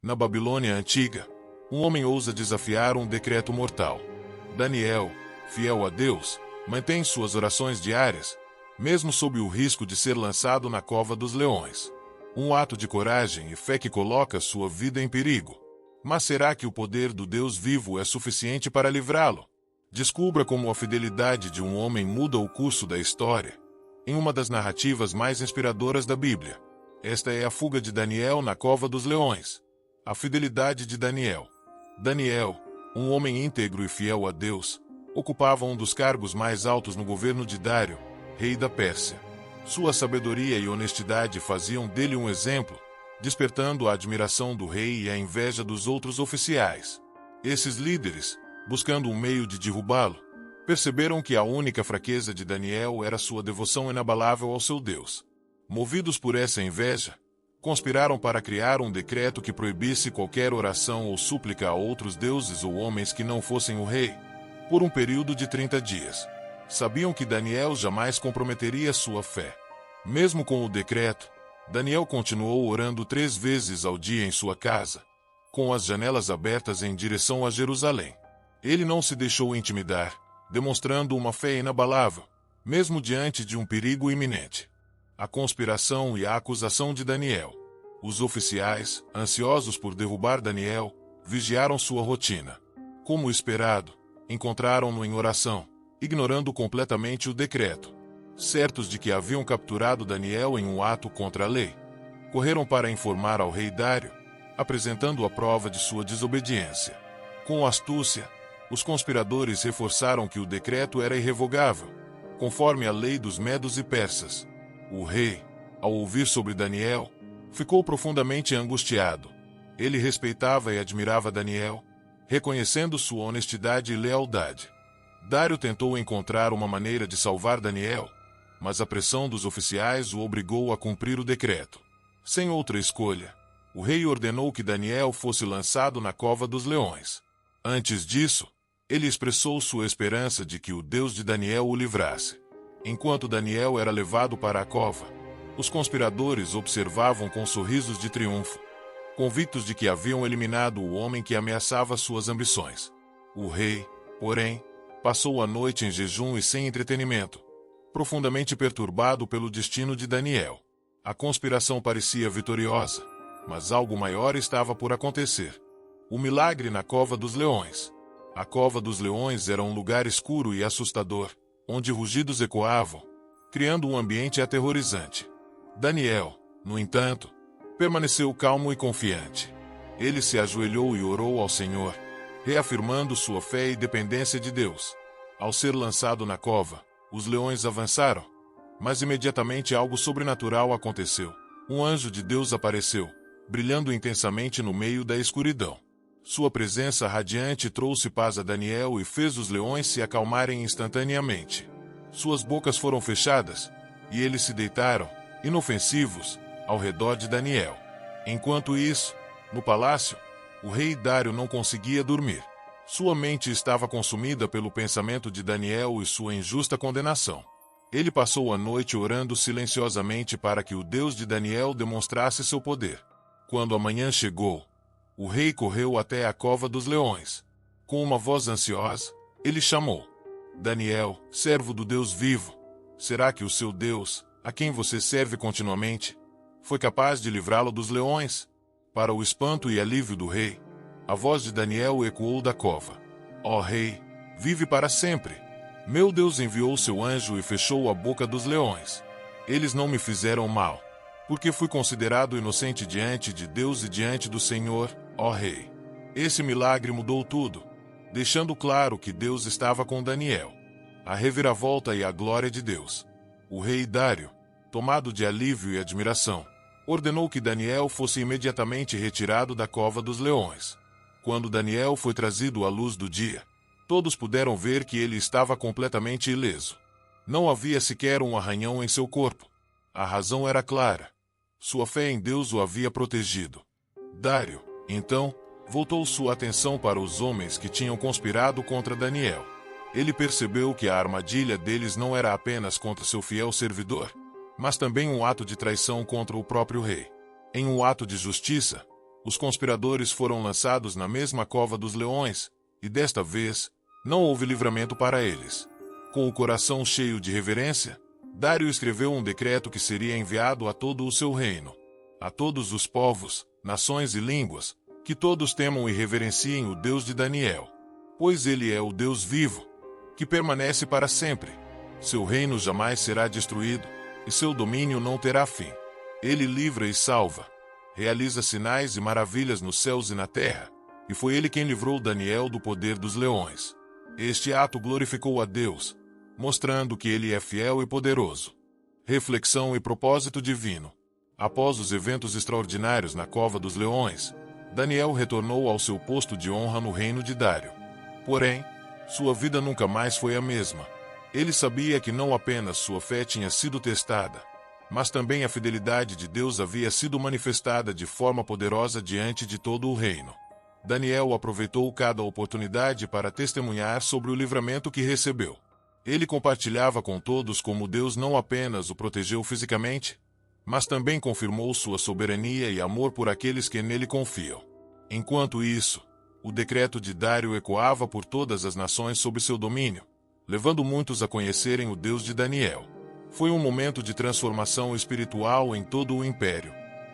Na Babilônia antiga, um homem ousa desafiar um decreto mortal. Daniel, fiel a Deus, mantém suas orações diárias, mesmo sob o risco de ser lançado na cova dos leões. Um ato de coragem e fé que coloca sua vida em perigo. Mas será que o poder do Deus vivo é suficiente para livrá-lo? Descubra como a fidelidade de um homem muda o curso da história. Em uma das narrativas mais inspiradoras da Bíblia. Esta é a fuga de Daniel na cova dos leões. A fidelidade de Daniel. Daniel, um homem íntegro e fiel a Deus, ocupava um dos cargos mais altos no governo de Dário, rei da Pérsia. Sua sabedoria e honestidade faziam dele um exemplo, despertando a admiração do rei e a inveja dos outros oficiais. Esses líderes, buscando um meio de derrubá-lo, perceberam que a única fraqueza de Daniel era sua devoção inabalável ao seu Deus. Movidos por essa inveja, conspiraram para criar um decreto que proibisse qualquer oração ou súplica a outros deuses ou homens que não fossem o rei, por um período de 30 dias. Sabiam que Daniel jamais comprometeria sua fé. Mesmo com o decreto, Daniel continuou orando 3 vezes ao dia em sua casa, com as janelas abertas em direção a Jerusalém. Ele não se deixou intimidar, demonstrando uma fé inabalável, mesmo diante de um perigo iminente. A conspiração e a acusação de Daniel. Os oficiais, ansiosos por derrubar Daniel, vigiaram sua rotina. Como esperado, encontraram-no em oração, ignorando completamente o decreto. Certos de que haviam capturado Daniel em um ato contra a lei, correram para informar ao rei Dário, apresentando a prova de sua desobediência. Com astúcia, os conspiradores reforçaram que o decreto era irrevogável, conforme a lei dos medos e persas. O rei, ao ouvir sobre Daniel, ficou profundamente angustiado. Ele respeitava e admirava Daniel, reconhecendo sua honestidade e lealdade. Dário tentou encontrar uma maneira de salvar Daniel, mas a pressão dos oficiais o obrigou a cumprir o decreto. Sem outra escolha, o rei ordenou que Daniel fosse lançado na cova dos leões. Antes disso, ele expressou sua esperança de que o Deus de Daniel o livrasse. Enquanto Daniel era levado para a cova, os conspiradores observavam com sorrisos de triunfo, convictos de que haviam eliminado o homem que ameaçava suas ambições. O rei, porém, passou a noite em jejum e sem entretenimento, profundamente perturbado pelo destino de Daniel. A conspiração parecia vitoriosa, mas algo maior estava por acontecer. O milagre na cova dos leões. A cova dos leões era um lugar escuro e assustador, onde rugidos ecoavam, criando um ambiente aterrorizante. Daniel, no entanto, permaneceu calmo e confiante. Ele se ajoelhou e orou ao Senhor, reafirmando sua fé e dependência de Deus. Ao ser lançado na cova, os leões avançaram, mas imediatamente algo sobrenatural aconteceu. Um anjo de Deus apareceu, brilhando intensamente no meio da escuridão. Sua presença radiante trouxe paz a Daniel e fez os leões se acalmarem instantaneamente. Suas bocas foram fechadas, e eles se deitaram, inofensivos, ao redor de Daniel. Enquanto isso, no palácio, o rei Dário não conseguia dormir. Sua mente estava consumida pelo pensamento de Daniel e sua injusta condenação. Ele passou a noite orando silenciosamente para que o Deus de Daniel demonstrasse seu poder. Quando a manhã chegou, o rei correu até a cova dos leões. Com uma voz ansiosa, ele chamou: Daniel, servo do Deus vivo, será que o seu Deus, a quem você serve continuamente, foi capaz de livrá-lo dos leões? Para o espanto e alívio do rei, a voz de Daniel ecoou da cova: Ó rei, vive para sempre. Meu Deus enviou seu anjo e fechou a boca dos leões. Eles não me fizeram mal, porque fui considerado inocente diante de Deus e diante do Senhor, ó rei. Esse milagre mudou tudo, deixando claro que Deus estava com Daniel. A reviravolta e a glória de Deus. O rei Dário, tomado de alívio e admiração, ordenou que Daniel fosse imediatamente retirado da cova dos leões. Quando Daniel foi trazido à luz do dia, todos puderam ver que ele estava completamente ileso. Não havia sequer um arranhão em seu corpo. A razão era clara. Sua fé em Deus o havia protegido. Dário, então, voltou sua atenção para os homens que tinham conspirado contra Daniel. Ele percebeu que a armadilha deles não era apenas contra seu fiel servidor, mas também um ato de traição contra o próprio rei. Em um ato de justiça, Os conspiradores foram lançados na mesma cova dos leões, e desta vez, não houve livramento para eles. Com o coração cheio de reverência, Dário escreveu um decreto que seria enviado a todo o seu reino, a todos os povos, nações e línguas, que todos temam e reverenciem o Deus de Daniel. Pois ele é o Deus vivo, que permanece para sempre. Seu reino jamais será destruído, e seu domínio não terá fim. Ele livra e salva, realiza sinais e maravilhas nos céus e na terra, e foi ele quem livrou Daniel do poder dos leões. Este ato glorificou a Deus, mostrando que ele é fiel e poderoso. Reflexão e propósito divino. Após os eventos extraordinários na cova dos leões, Daniel retornou ao seu posto de honra no reino de Dário. Porém, sua vida nunca mais foi a mesma. Ele sabia que não apenas sua fé tinha sido testada, mas também a fidelidade de Deus havia sido manifestada de forma poderosa diante de todo o reino. Daniel aproveitou cada oportunidade para testemunhar sobre o livramento que recebeu. Ele compartilhava com todos como Deus não apenas o protegeu fisicamente, mas também confirmou sua soberania e amor por aqueles que nele confiam. Enquanto isso, o decreto de Dário ecoava por todas as nações sob seu domínio, levando muitos a conhecerem o Deus de Daniel. Foi um momento de transformação espiritual em todo o império.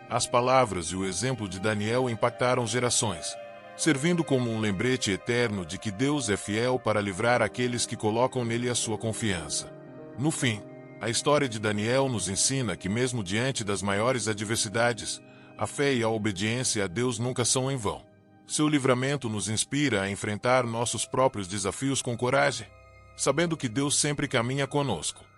As palavras e o exemplo de Daniel impactaram gerações, servindo como um lembrete eterno de que Deus é fiel para livrar aqueles que colocam nele a sua confiança. No fim, a história de Daniel nos ensina que mesmo diante das maiores adversidades, a fé e a obediência a Deus nunca são em vão. Seu livramento nos inspira a enfrentar nossos próprios desafios com coragem, sabendo que Deus sempre caminha conosco.